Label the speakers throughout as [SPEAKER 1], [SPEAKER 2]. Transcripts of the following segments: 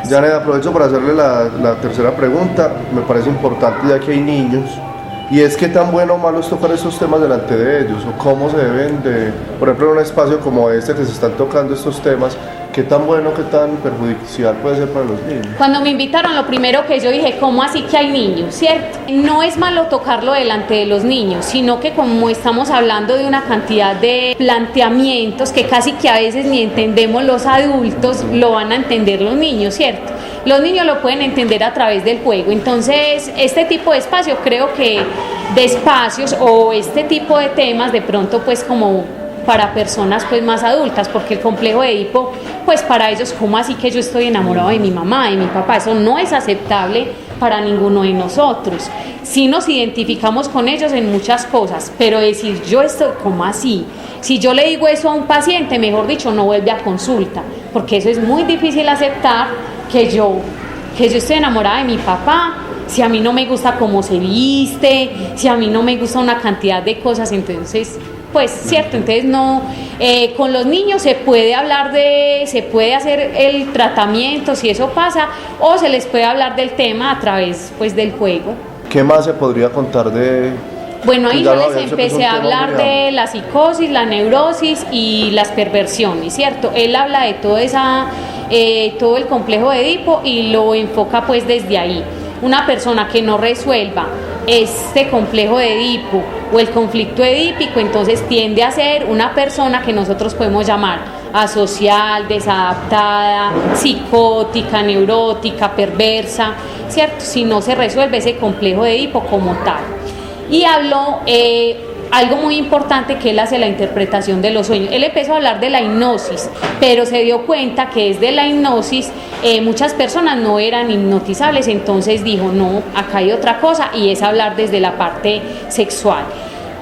[SPEAKER 1] Janet, aprovecho para hacerle la tercera pregunta, me parece importante ya que hay niños, y es qué tan bueno o malo es tocar estos temas delante de ellos, o cómo se deben de, por ejemplo en un espacio como este que se están tocando estos temas, qué tan bueno, qué tan perjudicial puede ser para los niños.
[SPEAKER 2] Cuando me invitaron, lo primero que yo dije, ¿cómo así que hay niños? ¿Cierto? No es malo tocarlo delante de los niños, sino que como estamos hablando de una cantidad de planteamientos que casi que a veces ni entendemos los adultos, lo van a entender los niños, ¿cierto? Los niños lo pueden entender a través del juego. Entonces, este tipo de espacio, creo que de espacios o este tipo de temas, de pronto pues como para personas pues más adultas, porque el complejo de Edipo, pues para ellos, ¿cómo así que yo estoy enamorado de mi mamá, de mi papá? Eso no es aceptable para ninguno de nosotros. Sí nos identificamos con ellos en muchas cosas, pero decir yo estoy, ¿cómo así? Si yo le digo eso a un paciente, mejor dicho, no vuelve a consulta, porque eso es muy difícil aceptar que yo estoy enamorada de mi papá, si a mí no me gusta cómo se viste, si a mí no me gusta una cantidad de cosas, entonces pues cierto, entonces no, con los niños se puede hablar se puede hacer el tratamiento si eso pasa, o se les puede hablar del tema a través pues del juego.
[SPEAKER 1] ¿Qué más se podría contar de...?
[SPEAKER 2] Bueno, ahí yo les empecé a hablar de la psicosis, la neurosis y las perversiones, ¿cierto? Él habla de todo el complejo de Edipo y lo enfoca pues desde ahí. Una persona que no resuelva este complejo de Edipo o el conflicto edípico, entonces tiende a ser una persona que nosotros podemos llamar asocial, desadaptada, psicótica, neurótica, perversa, ¿cierto? Si no se resuelve ese complejo de Edipo como tal. Y habló algo muy importante, que él hace la interpretación de los sueños. Él empezó a hablar de la hipnosis, pero se dio cuenta que desde la hipnosis muchas personas no eran hipnotizables, entonces dijo, no, acá hay otra cosa, y es hablar desde la parte sexual.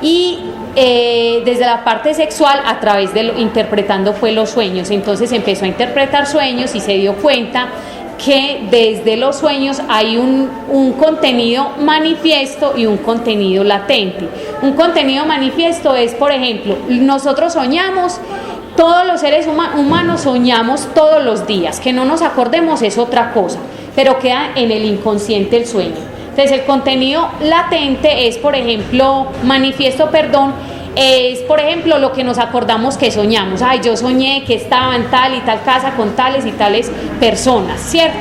[SPEAKER 2] Y desde la parte sexual a través de interpretando pues los sueños. Entonces empezó a interpretar sueños y se dio cuenta que desde los sueños hay un contenido manifiesto y un contenido latente. Un contenido manifiesto es, por ejemplo, nosotros soñamos, todos los seres humanos soñamos todos los días, que no nos acordemos es otra cosa, pero queda en el inconsciente el sueño. Entonces el contenido latente es, por ejemplo, manifiesto, es, por ejemplo, lo que nos acordamos que soñamos. Ay, yo soñé que estaba en tal y tal casa con tales y tales personas, ¿cierto?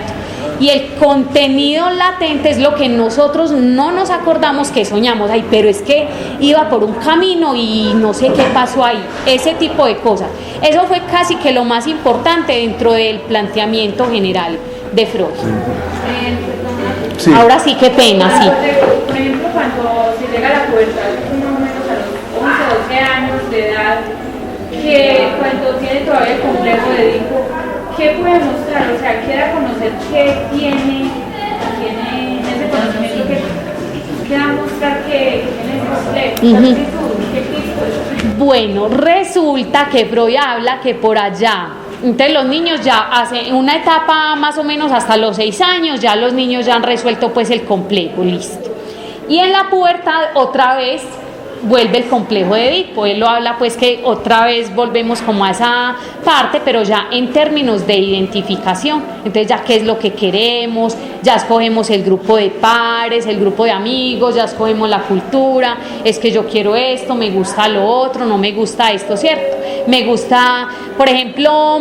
[SPEAKER 2] Y el contenido latente es lo que nosotros no nos acordamos que soñamos. Ay, pero es que iba por un camino y no sé qué pasó ahí. Ese tipo de cosas. Eso fue casi que lo más importante dentro del planteamiento general de Freud.
[SPEAKER 1] Sí.
[SPEAKER 2] Ahora sí, qué pena, sí.
[SPEAKER 3] Por ejemplo, cuando se llega a la pubertad, más o menos a los 11, 12 años de edad, que cuando tiene todavía el complejo de Edipo, ¿qué puede mostrar? O sea, quiera conocer qué tiene ese conocimiento que va a mostrar que tiene ese complejo, qué tipo de...
[SPEAKER 2] Bueno, resulta que Freud habla que por allá, entonces los niños ya hacen una etapa más o menos hasta los 6 años, ya los niños ya han resuelto pues el complejo, listo. Y en la pubertad otra vez vuelve el complejo de Edipo. Él lo habla pues que otra vez volvemos como a esa parte, pero ya en términos de identificación. Entonces ya qué es lo que queremos, ya escogemos el grupo de pares, el grupo de amigos, ya escogemos la cultura, es que yo quiero esto, me gusta lo otro, no me gusta esto, ¿cierto? Me gusta, por ejemplo,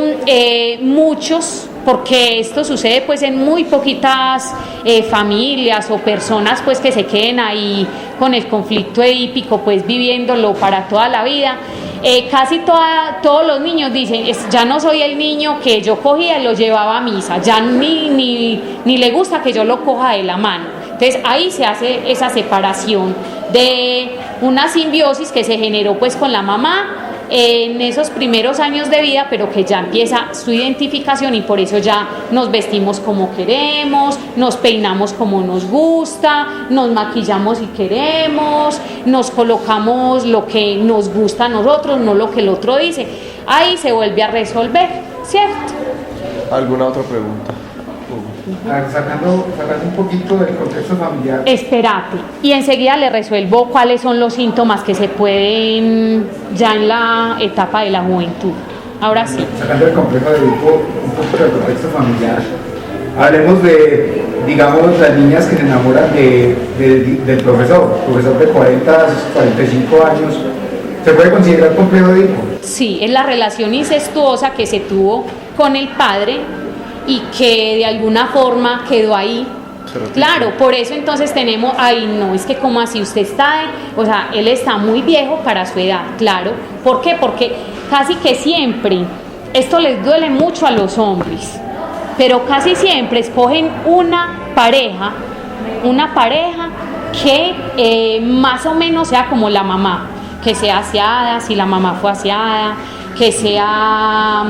[SPEAKER 2] muchos, porque esto sucede pues en muy poquitas familias o personas pues que se queden ahí con el conflicto edípico pues viviéndolo para toda la vida. Casi todos los niños dicen, ya no soy el niño que yo cogía y lo llevaba a misa, ya ni le gusta que yo lo coja de la mano. Entonces ahí se hace esa separación de una simbiosis que se generó pues con la mamá en esos primeros años de vida, pero que ya empieza su identificación y por eso ya nos vestimos como queremos, nos peinamos como nos gusta, nos maquillamos si queremos, nos colocamos lo que nos gusta a nosotros, no lo que el otro dice. Ahí se vuelve a resolver, ¿cierto?
[SPEAKER 1] ¿Alguna otra pregunta?
[SPEAKER 4] Sacando un poquito del contexto familiar.
[SPEAKER 2] Espérate, y enseguida le resuelvo cuáles son los síntomas que se pueden ya en la etapa de la juventud. Ahora sí.
[SPEAKER 4] Sacando el complejo de Edipo, un poco del contexto familiar, Hablemos de, digamos, las niñas que se enamoran del profesor de 40 a 45 años. ¿Se puede considerar complejo de Edipo?
[SPEAKER 2] Sí, es la relación incestuosa que se tuvo con el padre y que de alguna forma quedó ahí. Claro, por eso entonces tenemos, ay no, es que como así usted está, o sea, él está muy viejo para su edad, claro. ¿Por qué? Porque casi que siempre, esto les duele mucho a los hombres, pero casi siempre escogen una pareja que más o menos sea como la mamá, que sea aseada, si la mamá fue aseada, que sea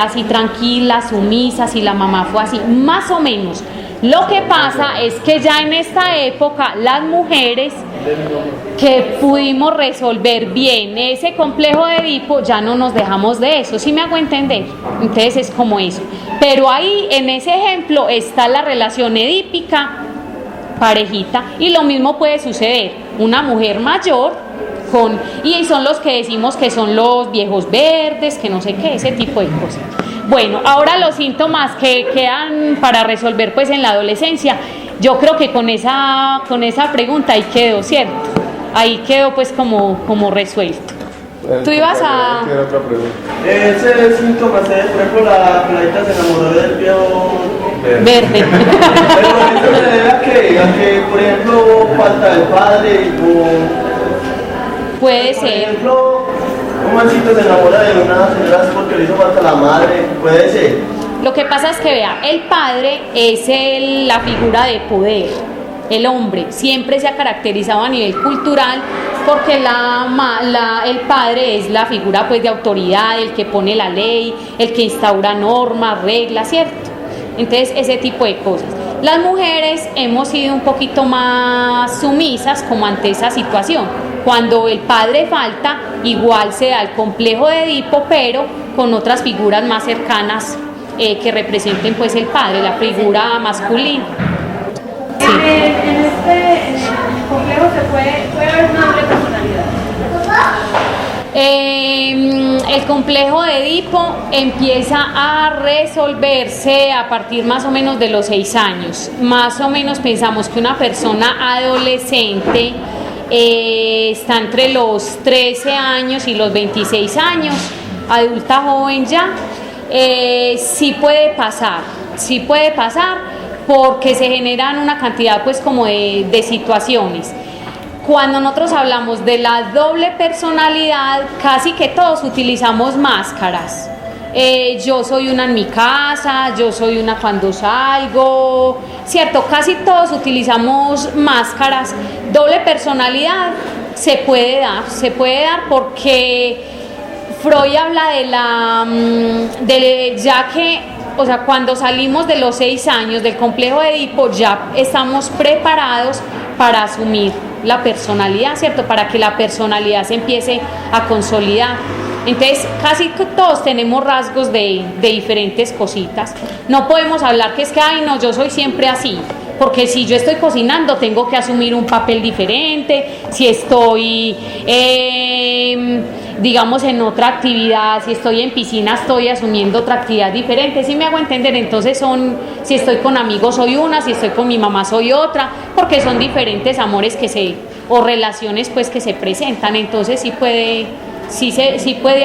[SPEAKER 2] así tranquila, sumisa, si la mamá fue así, más o menos. Lo que pasa es que ya en esta época las mujeres que pudimos resolver bien ese complejo de Edipo ya no nos dejamos de eso, ¿sí me hago entender? Entonces es como eso. Pero ahí en ese ejemplo está la relación edípica, parejita, y lo mismo puede suceder, una mujer mayor y son los que decimos que son los viejos verdes, que no sé qué, ese tipo de cosas. Bueno, ahora los síntomas que quedan para resolver pues en la adolescencia, yo creo que con esa pregunta ahí quedó, ¿cierto? Ahí quedó pues como resuelto. Tú ibas a...
[SPEAKER 1] Otra pregunta.
[SPEAKER 5] Ese síntoma, por ejemplo, la peladita se enamoró del viejo
[SPEAKER 2] Verde.
[SPEAKER 5] Pero eso se debe a que, por ejemplo, falta el padre
[SPEAKER 2] Puede
[SPEAKER 5] por
[SPEAKER 2] ser.
[SPEAKER 5] ejemplo, un mancito se enamora de una señora porque le hizo falta la madre, puede ser.
[SPEAKER 2] Lo que pasa es que, vea, el padre es la figura de poder. El hombre siempre se ha caracterizado a nivel cultural porque el padre es la figura pues de autoridad, el que pone la ley, el que instaura normas, reglas, ¿cierto? Entonces ese tipo de cosas. Las mujeres hemos sido un poquito más sumisas como ante esa situación. Cuando el padre falta, igual se da el complejo de Edipo, pero con otras figuras más cercanas que representen pues el padre, la figura masculina. Sí.
[SPEAKER 3] En el complejo se puede haber una doble personalidad.
[SPEAKER 2] El complejo de Edipo empieza a resolverse a partir más o menos de los 6 años. Más o menos pensamos que una persona adolescente está entre los 13 años y los 26 años, adulta joven ya, sí puede pasar porque se generan una cantidad pues como de situaciones. Cuando nosotros hablamos de la doble personalidad, casi que todos utilizamos máscaras. Yo soy una en mi casa, yo soy una cuando salgo, ¿cierto? Casi todos utilizamos máscaras. Doble personalidad se puede dar porque Freud habla ya que, o sea, cuando salimos de los 6 años del complejo de Edipo ya estamos preparados para asumir la personalidad, ¿cierto? Para que la personalidad se empiece a consolidar. Entonces, casi todos tenemos rasgos de diferentes cositas. No podemos hablar que es que, ay, no, yo soy siempre así. Porque si yo estoy cocinando, tengo que asumir un papel diferente. Si estoy, digamos, en otra actividad, si estoy en piscina, estoy asumiendo otra actividad diferente. ¿Sí me hago entender? Entonces si estoy con amigos soy una, si estoy con mi mamá soy otra, porque son diferentes amores o relaciones pues que se presentan. Entonces sí puede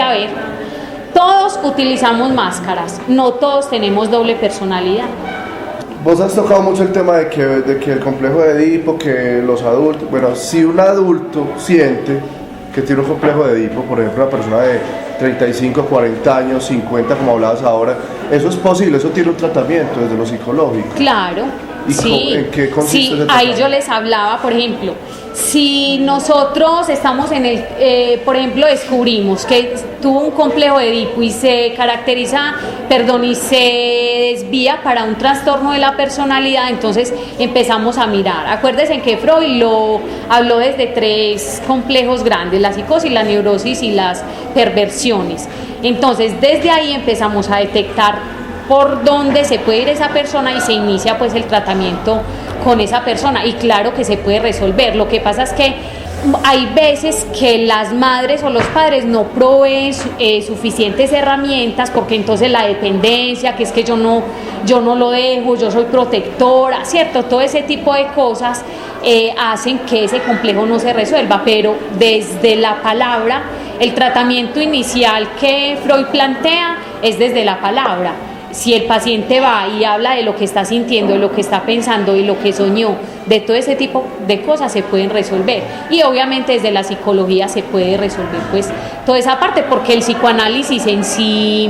[SPEAKER 2] haber. Todos utilizamos máscaras, no todos tenemos doble personalidad.
[SPEAKER 1] Vos has tocado mucho el tema de que el complejo de Edipo, que los adultos, bueno, si un adulto siente que tiene un complejo de Edipo, por ejemplo, una persona de 35, 40 años, 50, como hablabas ahora, eso es posible, eso tiene un tratamiento desde lo psicológico.
[SPEAKER 2] Claro.
[SPEAKER 1] ¿Y
[SPEAKER 2] sí,
[SPEAKER 1] en qué consiste ese
[SPEAKER 2] ahí yo les hablaba, por ejemplo, si nosotros estamos por ejemplo, descubrimos que tuvo un complejo de Edipo y se desvía para un trastorno de la personalidad, entonces empezamos a mirar. Acuérdense en que Freud lo habló desde 3 complejos grandes: la psicosis, la neurosis y las perversiones. Entonces, desde ahí empezamos a detectar por dónde se puede ir esa persona y se inicia pues el tratamiento con esa persona, y claro que se puede resolver. Lo que pasa es que hay veces que las madres o los padres no proveen suficientes herramientas, porque entonces la dependencia, que es que yo no lo dejo, yo soy protectora, ¿cierto? Todo ese tipo de cosas hacen que ese complejo no se resuelva, pero desde la palabra, el tratamiento inicial que Freud plantea es desde la palabra. Si el paciente va y habla de lo que está sintiendo, de lo que está pensando, de lo que soñó, de todo ese tipo de cosas se pueden resolver. Y obviamente desde la psicología se puede resolver pues toda esa parte, porque el psicoanálisis en sí,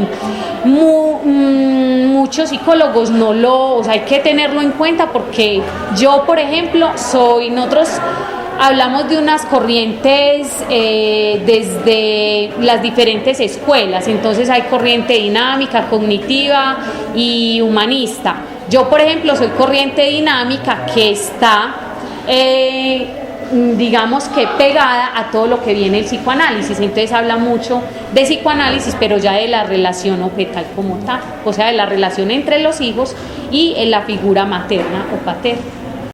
[SPEAKER 2] muchos psicólogos no o sea, hay que tenerlo en cuenta, porque yo, por ejemplo, nosotros hablamos de unas corrientes desde las diferentes escuelas, entonces hay corriente dinámica, cognitiva y humanista. Yo, por ejemplo, soy corriente dinámica, que está, digamos que pegada a todo lo que viene el psicoanálisis, entonces habla mucho de psicoanálisis, pero ya de la relación objetal como tal, o sea, de la relación entre los hijos y en la figura materna o paterna.